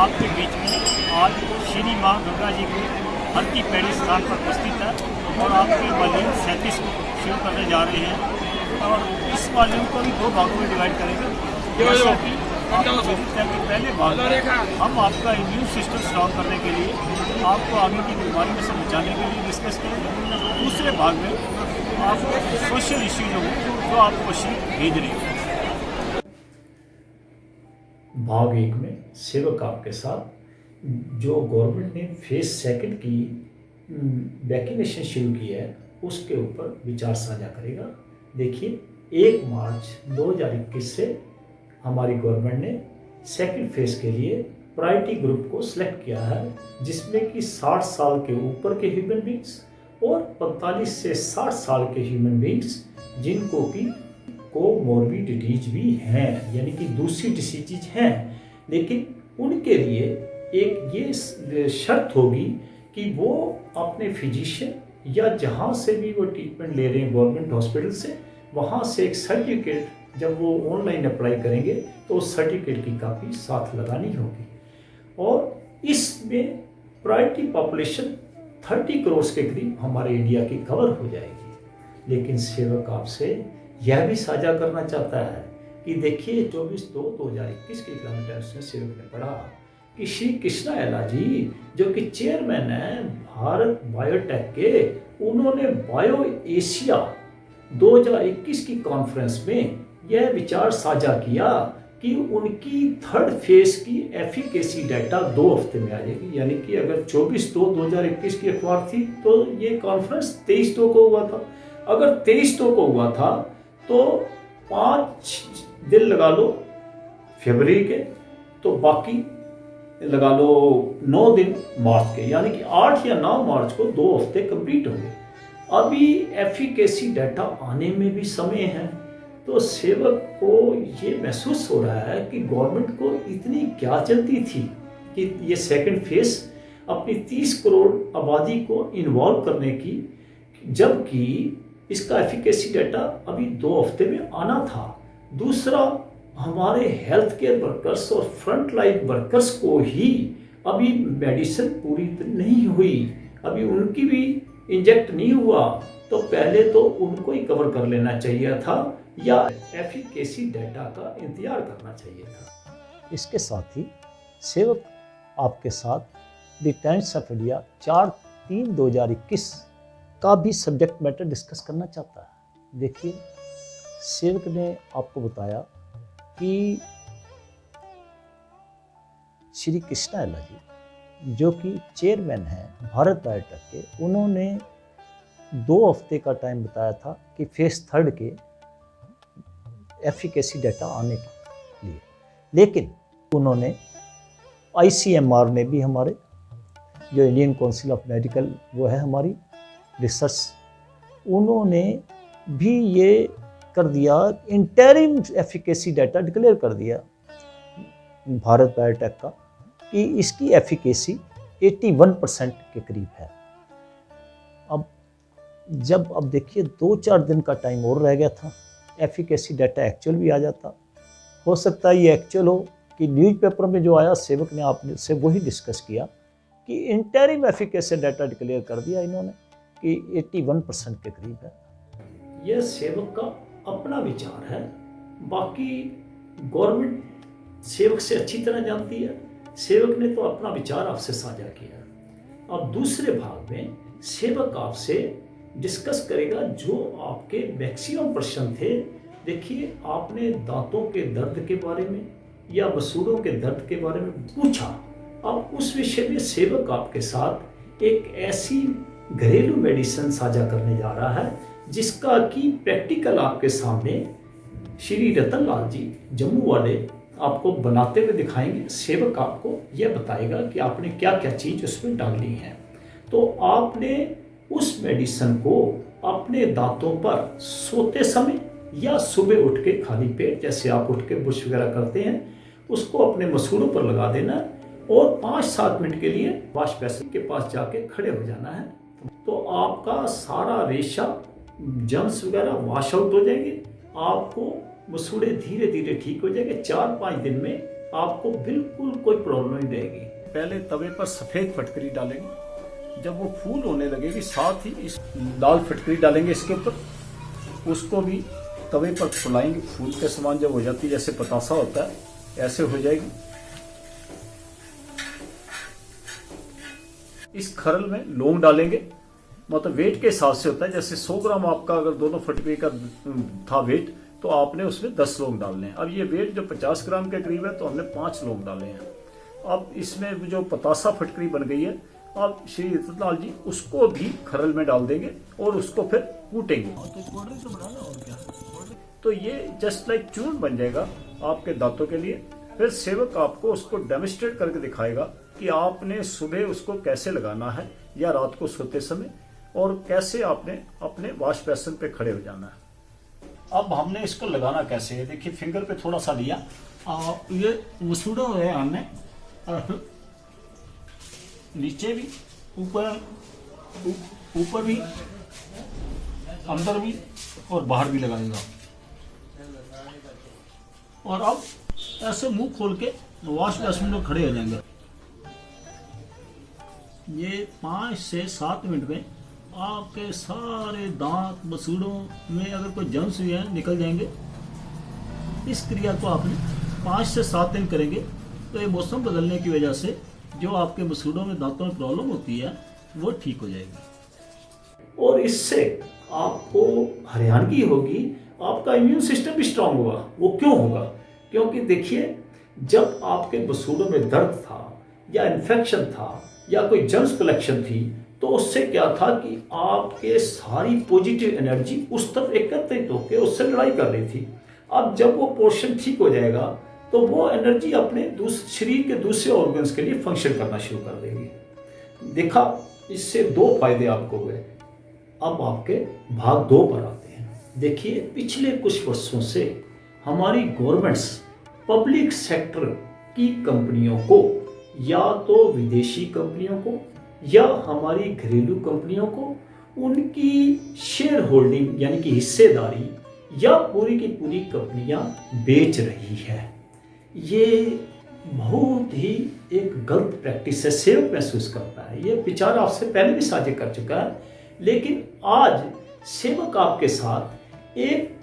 आपके बीच में आज श्री माँ दुर्गा जी के हर की पैड़ी स्थान पर उपस्थित है और आपके वॉल्यूम 37 को शुरू करने जा रहे हैं और इस वॉल्यूम को भी 2 भागों में डिवाइड करेंगे। जैसा कि पहले भाग में हम आपका इम्यून सिस्टम स्ट्रॉन्ग करने के लिए आपको आगे की बीमारी से बचाने के लिए डिस्कस करेंगे। दूसरे भाग में आपको सोशल इश्यू जो है तो आपको क्वेश्चन भेज रही है। भाग 1 में सेवक आपके साथ जो गवर्नमेंट ने फेज 2 की वैक्सीनेशन शुरू की है उसके ऊपर विचार साझा करेगा। देखिए 1 मार्च 2021 से हमारी गवर्नमेंट ने 2nd फेज के लिए प्रायोरिटी ग्रुप को सिलेक्ट किया है, जिसमें कि 60 साल के ऊपर के ह्यूमन बींग्स और 45 से 60 साल के ह्यूमन बींग्स जिनको कि कोमोर्बिडिटीज भी हैं, यानी कि दूसरी डिसीजेज हैं, लेकिन उनके लिए एक ये शर्त होगी कि वो अपने फिजिशियन या जहाँ से भी वो ट्रीटमेंट ले रहे हैं गवर्नमेंट हॉस्पिटल से, वहाँ से एक सर्टिफिकेट जब वो ऑनलाइन अप्लाई करेंगे तो उस सर्टिफिकेट की कापी साथ लगानी होगी। और इसमें प्रायोरिटी पॉपुलेशन 30 करोड़ के करीब हमारे इंडिया की कवर हो जाएगी। लेकिन सेवक आपसे यह भी साझा करना चाहता है कि देखिए 24/2/2021 के किलोमीटर में सेवक ने पढ़ा कि श्री कृष्णा एला जी जो कि चेयरमैन है भारत बायोटेक के, उन्होंने बायो एशिया 2021 की कॉन्फ्रेंस में यह विचार साझा किया कि उनकी 3rd फेज की एफिकेसी डाटा 2 हफ्ते में आ जाएगी। यानी कि अगर 24/2/2021 की अखबार थी तो ये कॉन्फ्रेंस 23/2 को हुआ था। अगर 23/2 को हुआ था तो 5 दिन लगा लो फरवरी के, तो बाकी लगा लो 9 दिन मार्च के, यानी कि 8 या 9 मार्च को 2 हफ्ते कंप्लीट होंगे। अभी एफिकेसी डाटा आने में भी समय है। तो सेवक को ये महसूस हो रहा है कि गवर्नमेंट को इतनी क्या जल्दी थी कि ये 2nd फेज अपनी 30 करोड़ आबादी को इन्वॉल्व करने की, जबकि इसका एफिकेसी डाटा अभी 2 हफ्ते में आना था। दूसरा, हमारे हेल्थ केयर वर्कर्स और फ्रंट लाइन वर्कर्स को ही अभी मेडिसिन पूरी नहीं हुई, अभी उनकी भी इंजेक्ट नहीं हुआ, तो पहले तो उनको ही कवर कर लेना चाहिए था या एफिकेसी डाटा का इंतजार करना चाहिए था। इसके साथ ही सेवक आपके साथ द टाइम्स ऑफ इंडिया 4/3/2021 का भी सब्जेक्ट मैटर डिस्कस करना चाहता है। देखिए सेवक ने आपको बताया कि श्री कृष्णा एला जी जो कि चेयरमैन हैं भारत बायोटेक के, उन्होंने 2 हफ्ते का टाइम बताया था कि फेज 3 के एफिकेसी डाटा आने के लिए, लेकिन उन्होंने ICMR ने भी, हमारे जो इंडियन काउंसिल ऑफ मेडिकल वो है हमारी रिसर्च, उन्होंने भी ये कर दिया, इंटरिम एफिकेसी डाटा डिक्लेयर कर दिया भारत बायोटेक का कि इसकी एफिकेसी 81% के करीब है। अब देखिए 2-4 दिन का टाइम और रह गया था, एफिकेसी डाटा एक्चुअल भी आ जाता। हो सकता है ये एक्चुअल हो कि न्यूज़पेपर में जो आया सेवक ने आपने से वही डिस्कस किया कि इंटरिम एफिकेसी डाटा डिक्लेयर कर दिया इन्होंने कि 81% के करीब है। यह सेवक का अपना विचार है, बाकी गवर्नमेंट सेवक से अच्छी तरह जानती है। सेवक ने तो अपना विचार आपसे साझा किया। अब दूसरे भाग में सेवक आपसे डिस्कस करेगा जो आपके मैक्सिमम प्रश्न थे। देखिए आपने दांतों के दर्द के बारे में या मसूड़ों के दर्द के बारे में पूछा। अब उस विषय में सेवक आपके साथ एक ऐसी घरेलू मेडिसिन साझा करने जा रहा है जिसका कि प्रैक्टिकल आपके सामने श्री रतन लाल जी जम्मू वाले आपको बनाते हुए दिखाएंगे। सेवक आपको यह बताएगा कि आपने क्या क्या चीज़ उसमें डालनी है। तो आपने उस मेडिसिन को अपने दांतों पर सोते समय या सुबह उठ के खाली पेट, जैसे आप उठ के ब्रश वगैरह करते हैं, उसको अपने मसूड़ों पर लगा देना और 5-7 मिनट के लिए वॉश बेसिन के पास जाके खड़े हो जाना है। तो आपका सारा रेशा जम्स वगैरह वॉश आउट हो जाएंगे, आपको मसूड़े धीरे धीरे ठीक हो जाएंगे। 4-5 दिन में आपको बिल्कुल कोई प्रॉब्लम नहीं रहेगी। पहले तवे पर सफ़ेद फटकरी डालेंगे, जब वो फूल होने लगेगी साथ ही इस लाल फटकरी डालेंगे इसके ऊपर, उसको भी तवे पर फुलाएंगे। फूल के समान जब हो जाती है, जैसे पतासा होता है ऐसे हो जाएगी। इस खरल में लौंग डालेंगे, मतलब वेट के हिसाब से होता है। जैसे 100 ग्राम आपका अगर दोनों फटकरी का था वेट, तो आपने उसमें 10 लौंग डालने हैं। अब ये वेट जो 50 ग्राम के करीब है, तो हमने 5 लौंग डाले हैं। अब इसमें जो पतासा फटकरी बन गई है, अब श्री रतनलाल जी उसको भी खरल में डाल देंगे और उसको फिर कूटेंगे। तो ये जस्ट लाइक चूर्ण बन जाएगा आपके दांतों के लिए। फिर सेवक आपको उसको डेमोन्स्ट्रेट करके दिखाएगा कि आपने सुबह उसको कैसे लगाना है या रात को सोते समय, और कैसे आपने अपने वॉश बेसिन पे खड़े हो जाना है। अब हमने इसको लगाना कैसे है, देखिए फिंगर पे थोड़ा सा लिया, ये मसूड़ा है हमने, नीचे भी, ऊपर भी, अंदर भी और बाहर भी लगाएगा। और अब ऐसे मुंह खोल के वॉश बेसिन में खड़े हो जाएंगे। ये 5 से 7 मिनट में आपके सारे दांत मसूड़ों में अगर कोई जर्म्स भी हैं निकल जाएंगे। इस क्रिया को आपने 5 से 7 दिन करेंगे, तो ये मौसम बदलने की वजह से जो आपके मसूड़ों में दांतों में प्रॉब्लम होती है वो ठीक हो जाएगी। और इससे आपको हरियाणगी होगी, आपका इम्यून सिस्टम भी स्ट्रांग होगा। वो क्यों होगा? क्योंकि देखिए, जब आपके मसूड़ों में दर्द था या इन्फेक्शन था या कोई जर्म्स कलेक्शन थी, तो उससे क्या था कि आपके सारी पॉजिटिव एनर्जी उस तरफ एकत्रित होकर उससे लड़ाई कर रही थी। अब जब वो पोर्शन ठीक हो जाएगा, तो वो एनर्जी अपने शरीर के दूसरे ऑर्गन्स के लिए फंक्शन करना शुरू कर देगी। देखा, इससे 2 फायदे आपको हुए। अब आपके भाग 2 पर आते हैं। देखिए, पिछले कुछ वर्षों से हमारी गवर्नमेंट्स पब्लिक सेक्टर की कंपनियों को, या तो विदेशी कंपनियों को या हमारी घरेलू कंपनियों को, उनकी शेयर होल्डिंग यानी कि हिस्सेदारी या पूरी की पूरी कंपनियां बेच रही है। ये बहुत ही एक गलत प्रैक्टिस है। सेवक महसूस करता है, ये विचार आपसे पहले भी साझा कर चुका है, लेकिन आज सेवक आपके साथ एक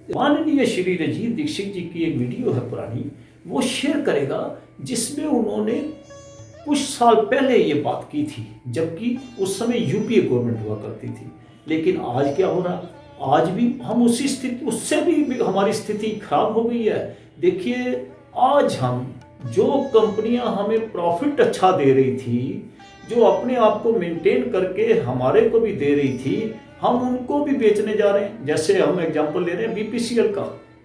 माननीय श्री रंजीत दीक्षित जी की एक वीडियो है पुरानी, वो शेयर करेगा, जिसमें उन्होंने कुछ साल पहले ये बात की थी, जबकि उस समय यूपीए गवर्नमेंट हुआ करती थी। लेकिन आज क्या हो रहा, आज भी हम उसी स्थिति, उससे भी हमारी स्थिति खराब हो गई है। देखिए, आज हम जो कंपनियां हमें प्रॉफिट अच्छा दे रही थी, जो अपने आप को मेंटेन करके हमारे को भी दे रही थी, हम उनको भी बेचने जा रहे हैं। जैसे हम एग्जांपल ले रहे हैं बीपीसीएल का।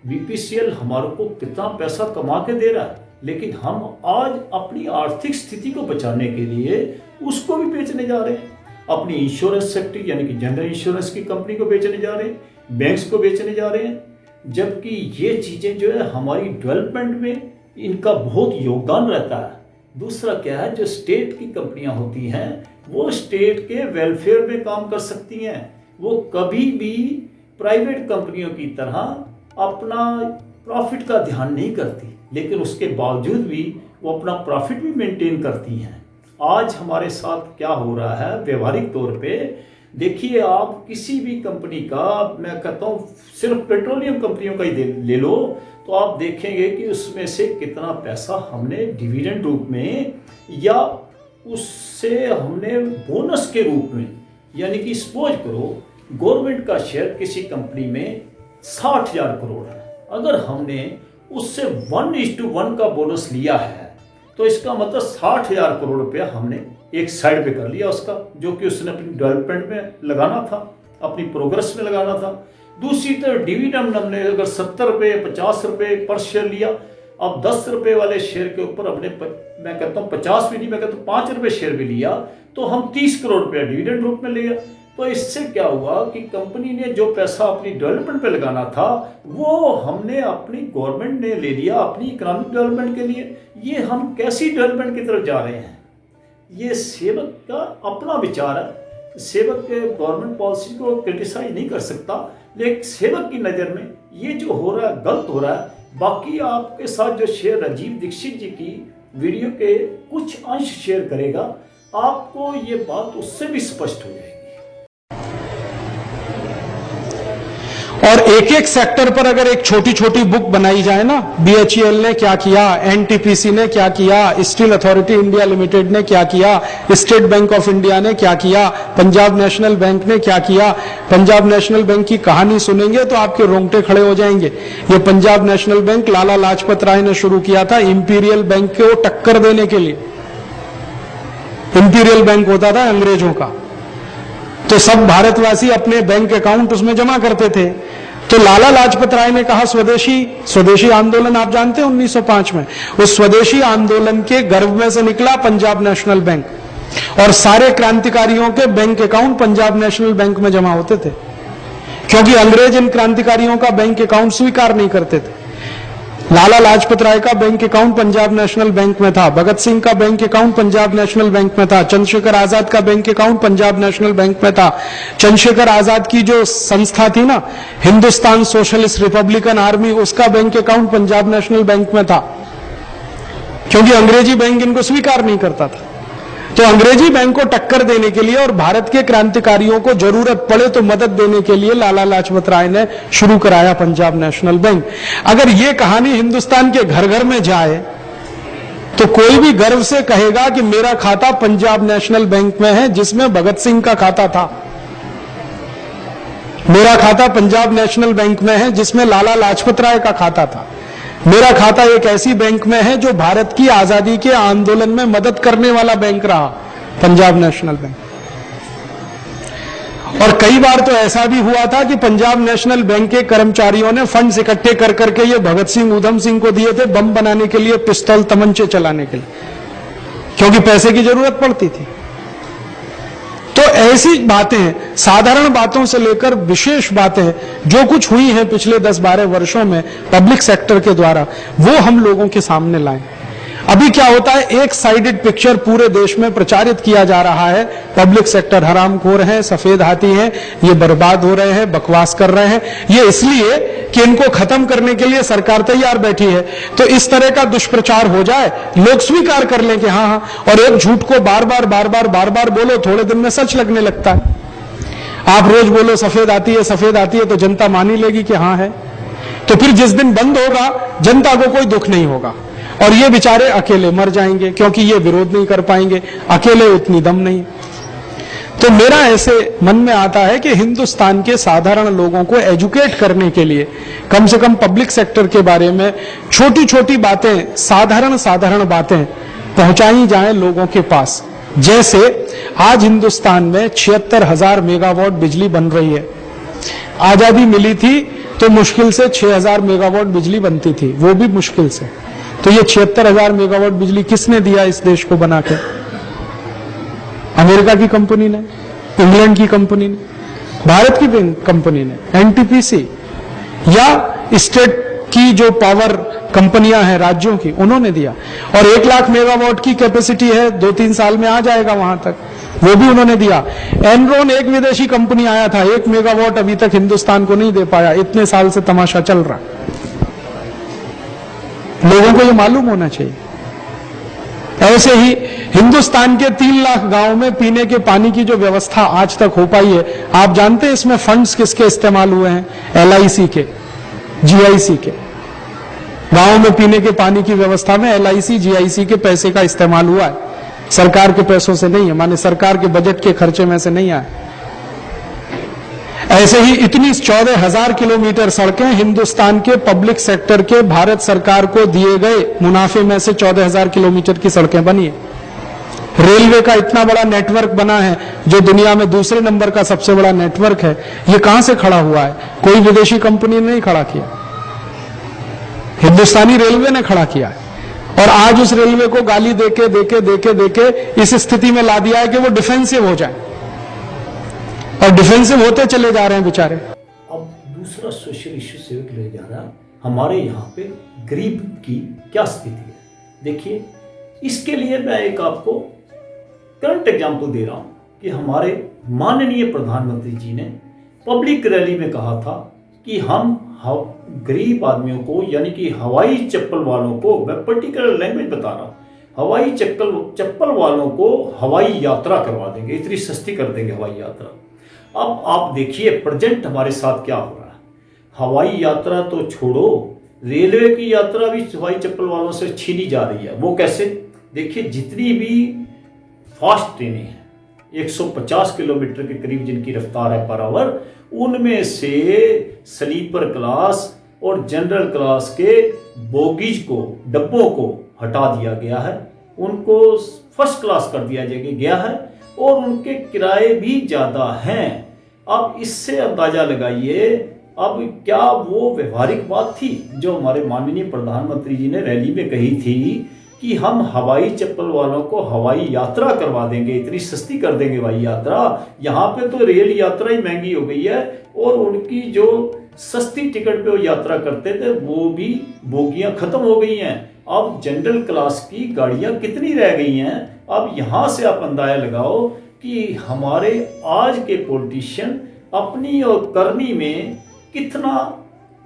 बीपीसीएल हमारे को कितना पैसा कमा के दे रहा है, लेकिन हम आज अपनी आर्थिक स्थिति को बचाने के लिए उसको भी बेचने जा रहे हैं। अपनी इंश्योरेंस सेक्टर यानी कि जनरल इंश्योरेंस की कंपनी को बेचने जा रहे हैं, बैंक्स को बेचने जा रहे हैं, जबकि ये चीज़ें जो है हमारी डेवलपमेंट में इनका बहुत योगदान रहता है। दूसरा क्या है, जो स्टेट की कंपनियां होती हैं, वो स्टेट के वेलफेयर में काम कर सकती हैं। वो कभी भी प्राइवेट कंपनियों की तरह अपना प्रॉफिट का ध्यान नहीं करती, लेकिन उसके बावजूद भी वो अपना प्रॉफिट भी मेंटेन करती हैं। आज हमारे साथ क्या हो रहा है व्यवहारिक तौर पे, देखिए, आप किसी भी कंपनी का, मैं कहता हूँ सिर्फ पेट्रोलियम कंपनियों का ही ले लो, तो आप देखेंगे कि उसमें से कितना पैसा हमने डिविडेंड रूप में या उससे हमने बोनस के रूप में, यानी कि सपोज करो गवर्नमेंट का शेयर किसी कंपनी में 60,000 करोड़ है, अगर हमने उससे 1:1 का बोनस लिया है, तो इसका मतलब 60,000 करोड़ रुपया हमने एक साइड पे कर लिया उसका, जो कि उसने अपनी डेवलपमेंट में लगाना था, अपनी प्रोग्रेस में लगाना था। दूसरी तरफ डिविडेंड हमने अगर 70 रुपये 50 रुपये पर शेयर लिया, अब 10 रुपये वाले शेयर के ऊपर अपने, मैं कहता हूँ 50 भी नहीं, मैं कहता हूँ 5 रुपये शेयर भी लिया, तो हम 30 करोड़ रुपया डिविडेंड रूप में लिया। तो इससे क्या हुआ कि कंपनी ने जो पैसा अपनी डेवलपमेंट पे लगाना था, वो हमने अपनी गवर्नमेंट ने ले लिया अपनी इकोनॉमिक डेवलपमेंट के लिए। ये हम कैसी डेवलपमेंट की तरफ जा रहे हैं? ये सेवक का अपना विचार है। सेवक के गवर्नमेंट पॉलिसी को क्रिटिसाइज नहीं कर सकता, लेकिन सेवक की नज़र में ये जो हो रहा है गलत हो रहा है। बाकी आपके साथ जो शेयर राजीव दीक्षित जी की वीडियो के कुछ अंश शेयर करेगा, आपको ये बात उससे भी स्पष्ट हो जाएगी। और एक एक सेक्टर पर अगर एक छोटी छोटी बुक बनाई जाए ना, BHEL ने क्या किया, NTPC ने क्या किया, स्टील अथॉरिटी इंडिया लिमिटेड ने क्या किया, स्टेट बैंक ऑफ इंडिया ने क्या किया, पंजाब नेशनल बैंक ने क्या किया, पंजाब नेशनल बैंक की कहानी सुनेंगे तो आपके रोंगटे खड़े हो जाएंगे। ये पंजाब नेशनल बैंक लाला लाजपत राय ने शुरू किया था इंपीरियल बैंक को टक्कर देने के लिए। इंपीरियल बैंक होता था अंग्रेजों का, तो सब भारतवासी अपने बैंक अकाउंट उसमें जमा करते थे। तो लाला लाजपत राय ने कहा स्वदेशी आंदोलन आप जानते हैं 1905 में, उस स्वदेशी आंदोलन के गर्भ में से निकला पंजाब नेशनल बैंक, और सारे क्रांतिकारियों के bank account Punjab national bank में जमा होते थे, क्योंकि अंग्रेज इन क्रांतिकारियों का बैंक अकाउंट स्वीकार नहीं करते थे। लाला लाजपत राय का bank account Punjab national bank में था, भगत सिंह का bank account Punjab national bank में था, चंद्रशेखर आजाद का bank account Punjab national bank में था। चंद्रशेखर आजाद की जो संस्था थी ना, हिंदुस्तान सोशलिस्ट रिपब्लिकन आर्मी, उसका bank account Punjab national bank में था, क्योंकि अंग्रेजी बैंक इनको स्वीकार नहीं करता था। तो अंग्रेजी बैंक को टक्कर देने के लिए और भारत के क्रांतिकारियों को जरूरत पड़े तो मदद देने के लिए लाला लाजपत राय ने शुरू कराया पंजाब नेशनल बैंक। अगर ये कहानी हिंदुस्तान के घर घर में जाए तो कोई भी गर्व से कहेगा कि मेरा खाता पंजाब नेशनल बैंक में है, जिसमें भगत सिंह का खाता था। मेरा खाता पंजाब नेशनल बैंक में है, जिसमें लाला लाजपत राय का खाता था। मेरा खाता एक ऐसी बैंक में है जो भारत की आजादी के आंदोलन में मदद करने वाला बैंक रहा, पंजाब नेशनल बैंक। और कई बार तो ऐसा भी हुआ था कि पंजाब नेशनल बैंक के कर्मचारियों ने फंड्स इकट्ठे कर करके ये भगत सिंह ऊधम सिंह को दिए थे बम बनाने के लिए, पिस्तौल तमंचे चलाने के लिए, क्योंकि पैसे की जरूरत पड़ती थी। तो ऐसी बातें, साधारण बातों से लेकर विशेष बातें जो कुछ हुई हैं पिछले 10-12 वर्षों में पब्लिक सेक्टर के द्वारा, वो हम लोगों के सामने लाएं। अभी क्या होता है, एक साइडेड पिक्चर पूरे देश में प्रचारित किया जा रहा है, पब्लिक सेक्टर हरामखोर है, सफेद हाथी है, ये बर्बाद हो रहे हैं, बकवास कर रहे हैं। ये इसलिए कि इनको खत्म करने के लिए सरकार तैयार बैठी है। तो इस तरह का दुष्प्रचार हो जाए, लोग स्वीकार कर लें कि हाँ, और एक झूठ को बार बार बोलो, थोड़े दिन में सच लगने लगता है। आप रोज बोलो सफेद आती है, तो जनता मान ही लेगी कि हाँ है। तो फिर जिस दिन बंद होगा, जनता को कोई दुख नहीं होगा, और ये बेचारे अकेले मर जाएंगे, क्योंकि ये विरोध नहीं कर पाएंगे, अकेले उतनी दम नहीं। तो मेरा ऐसे मन में आता है कि हिंदुस्तान के साधारण लोगों को एजुकेट करने के लिए कम से कम पब्लिक सेक्टर के बारे में छोटी छोटी बातें, साधारण बातें पहुंचाई जाएं लोगों के पास। जैसे आज हिंदुस्तान में 76,000 मेगावाट बिजली बन रही है। आजादी मिली थी तो मुश्किल से 6,000 मेगावाट बिजली बनती थी, वो भी मुश्किल से। तो ये 76,000 मेगावाट बिजली किसने दिया इस देश को बना के? अमेरिका की कंपनी ने, इंग्लैंड की कंपनी ने, भारत की कंपनी ने, NTPC या स्टेट की जो पावर कंपनियां हैं राज्यों की, उन्होंने दिया। और 1 लाख मेगावाट की कैपेसिटी है, 2-3 साल में आ जाएगा वहां तक, वो भी उन्होंने दिया। एनरॉन एक विदेशी कंपनी आया था, 1 मेगावाट अभी तक हिंदुस्तान को नहीं दे पाया। इतने साल से तमाशा चल रहा, लोगों को ये मालूम होना चाहिए। ऐसे ही हिंदुस्तान के 3 लाख गांव में पीने के पानी की जो व्यवस्था आज तक हो पाई है, आप जानते हैं इसमें फंड्स किसके इस्तेमाल हुए हैं? LIC के, GIC के। गांव में पीने के पानी की व्यवस्था में LIC, GIC के पैसे का इस्तेमाल हुआ है, सरकार के पैसों से नहीं है, माने सरकार के बजट के खर्चे में से नहीं आए। ऐसे ही इतनी 14,000 किलोमीटर सड़कें हिंदुस्तान के पब्लिक सेक्टर के भारत सरकार को दिए गए मुनाफे में से 14,000 किलोमीटर की सड़कें बनी है। रेलवे का इतना बड़ा नेटवर्क बना है जो दुनिया में दूसरे नंबर का सबसे बड़ा नेटवर्क है। ये कहां से खड़ा हुआ है? कोई विदेशी कंपनी ने नहीं खड़ा किया, हिंदुस्तानी रेलवे ने खड़ा किया है। और आज उस रेलवे को गाली देके इस स्थिति में ला दिया है कि वो डिफेंसिव हो जाए, और डिफेंसिव होते चले जा रहे हैं बेचारे। अब दूसरा सोशल इश्यू से ले जा रहा, हमारे यहाँ पे गरीब की क्या स्थिति है। देखिए, इसके लिए मैं एक आपको करंट एग्जाम्पल दे रहा हूँ कि हमारे माननीय प्रधानमंत्री जी ने पब्लिक रैली में कहा था कि हम गरीब आदमियों को, यानी कि हवाई चप्पल वालों को, मैं पर्टिकुलर लैंग्वेज बता रहा हूँ, हवाई चप्पल वालों को हवाई यात्रा करवा देंगे, इतनी सस्ती कर देंगे हवाई यात्रा। अब आप देखिए प्रेजेंट हमारे साथ क्या हो रहा है। हवाई यात्रा तो छोड़ो, रेलवे की यात्रा भी हवाई चप्पल वालों से छीनी जा रही है। वो कैसे? देखिए, जितनी भी फास्ट ट्रेनें हैं, 150 किलोमीटर के करीब जिनकी रफ्तार है पर आवर, उनमें से स्लीपर क्लास और जनरल क्लास के बोगीज को, डब्बों को हटा दिया गया है, उनको फर्स्ट क्लास कर दिया गया है और उनके किराए भी ज़्यादा हैं। अब इससे अंदाज़ा लगाइए, अब क्या वो व्यवहारिक बात थी जो हमारे माननीय प्रधानमंत्री जी ने रैली में कही थी कि हम हवाई चप्पल वालों को हवाई यात्रा करवा देंगे, इतनी सस्ती कर देंगे हवाई यात्रा। यहाँ पे तो रेल यात्रा ही महंगी हो गई है और उनकी जो सस्ती टिकट पे वो यात्रा करते थे वो भी बोगियां खत्म हो गई हैं। अब जनरल क्लास की गाड़ियां कितनी रह गई हैं? अब यहाँ से आप अंदाजा लगाओ कि हमारे आज के पॉलिटिशियन अपनी और करनी में कितना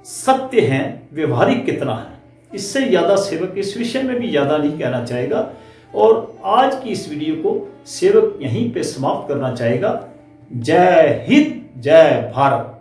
सत्य हैं, व्यवहारिक कितना है। इससे ज़्यादा सेवक इस विषय में भी ज़्यादा नहीं कहना चाहेगा और आज की इस वीडियो को सेवक यहीं पे समाप्त करना चाहेगा। जय हिंद, जय भारत।